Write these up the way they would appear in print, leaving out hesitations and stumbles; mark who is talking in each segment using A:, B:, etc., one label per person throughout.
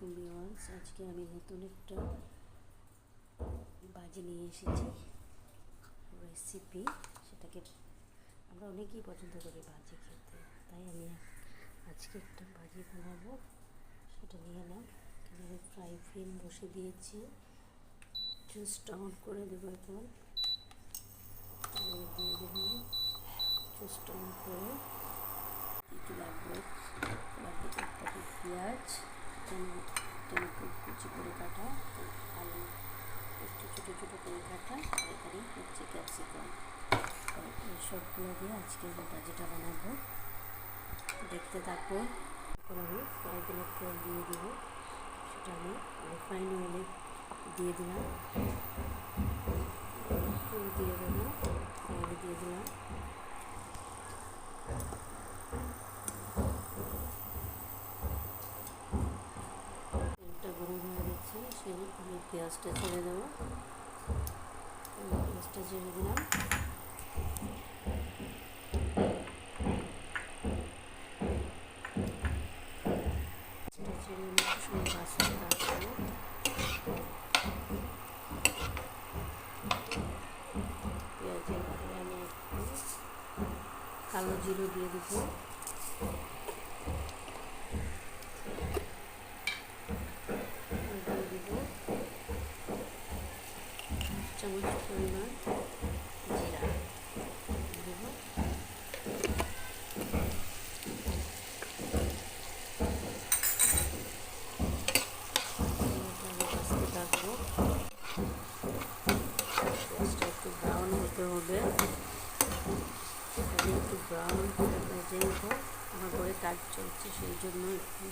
A: আলাইকুম ভিউয়ার্স, আজকে আমি নতুন একটা ভাজি নিয়ে এসেছি রেসিপি। সেটাকে আমরা অনেকেই পছন্দ করি ভাজি খেতে, তাই আমি আজকে একটা ভাজি বানাবো। সেটা নিয়ে এলাম। এখানে ফ্রাই প্যান বসে দিয়েছি, জুসটা অন করে দেবো। এখন দিয়ে দিলাম, জুসটা অন করে কী কী লাগবে এক প্যাকেট পেঁয়াজ, টমেটো কুচি করে কাটা, আলু একটু ছোটো ছোটো করে কাটা, তরকারি হচ্ছে ক্যাপসিকাম। এই সবগুলো দিয়ে আজকে আমি ভাজিটা বানাবো, দেখতে থাকবো। তারপর আমি ফ্রাইগুলো তেল দিয়ে দেবো, সেটা আমি রিফাইন অয়েলে দিয়ে দিলাম, ফুল দিয়ে দেবো, অয়েলে দিয়ে দিলাম। তেলটা গরম হয়ে গেছে, সেই আমি পেঁয়াজটা ছেড়ে দেবো। পেঁয়াজটা ছেড়ে দিলাম। ছেড়ে একটু সময় ভাজতে থাকবো। পেঁয়াজের পরে আমি একটু কালো জিরে দিয়ে দেবো, দিয়ে দেবো 1 চামচ পরিমাণ জিরা দেবো। ভাজতে থাকবো। পেঁয়াজটা একটু ব্রাউন হতে হবে, একটু ব্রাউন করে ভেজে নেবো। আমার ঘরে কাজ চলছে, সেই জন্য একটু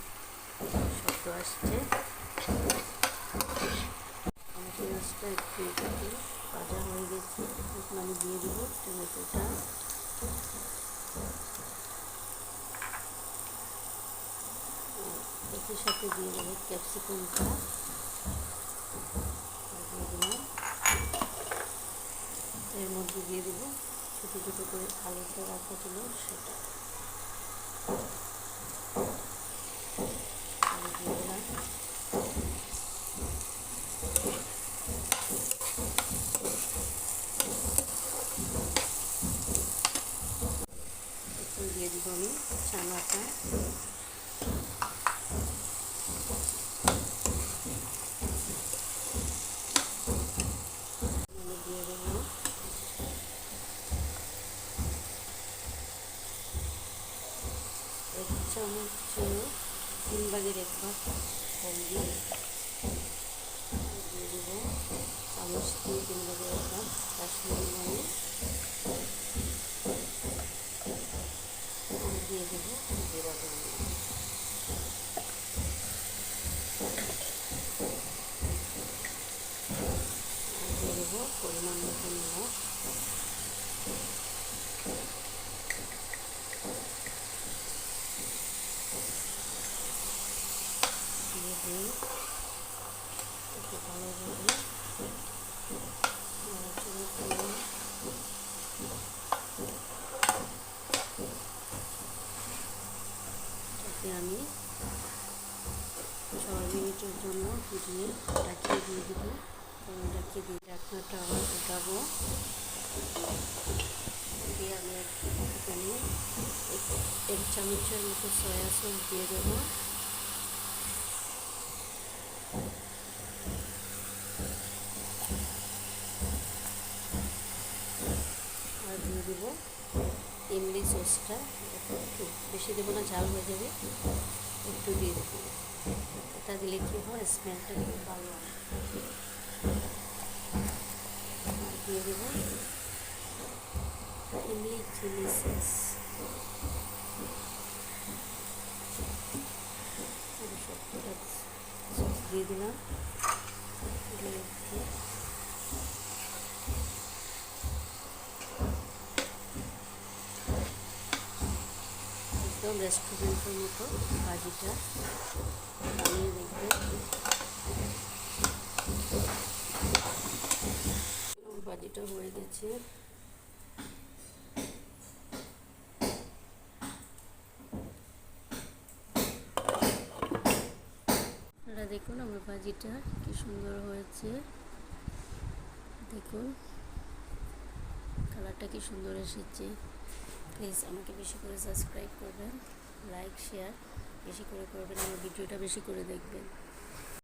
A: শব্দ আসছে। আমার পেঁয়াজটা একটু ভাজা হয়ে গেছে, এখন আমি দিয়ে দেবো টমেটোটা। একই সাথে দিয়ে দেবো ক্যাপসিকামটা, দিয়ে দিলাম। এর মধ্যে দিয়ে দেবো ছোটো ছোটো করে আলুটা রাখা ছিল, সেটা আলু দিয়ে দিলাম। এখন দিয়ে দিব আমি চানাটা, দিয়ে দেবো 1 চামচ 3/4 ভাগ হলদি, দিয়ে দেবো চামচ দিয়ে 3/4 ভাগ কাশ্মীরি মরিচ, দিয়ে দেবো জিরা ধনিয়া, দিয়ে দেবো পরিমাণ মতো নিমখ, দিয়ে দিই একটু ভালোভাবে নাড়াচাড়া করে। তাতে আমি 6 মিনিটের জন্য ফুটিয়ে ঢাকিয়ে দিয়ে দেবো। ঢাকিয়ে দিয়ে ঢাকনাটা আবার উঠাবো, দিয়ে আমি এখানে 1 চামচের মতো সয়া সস দিয়ে দেবো, আর দিয়ে দেবো ইমলি সসটা। একটু বেশি দেবো না, ঝাল হয়ে যাবে, একটু দিয়ে দেবো। এটা দিলে কী হয়, স্মেলটা খুব ভালো হয়। আর দিয়ে দেবো ইমলি চিলি সস, সবটা সস দিয়ে দিলাম। একদম রেস্টুরেন্টের মতো ভাজিটা বানিয়ে দেখবে। ভাজিটা হয়ে গেছে, দেখুন আমার ভাজিটা কি সুন্দর হয়েছে, দেখুন কালারটা কি সুন্দর এসেছে। প্লিজ আমাকে বেশি করে সাবস্ক্রাইব করবেন, লাইক শেয়ার বেশি করে করবেন, আমার ভিডিওটা বেশি করে দেখবেন।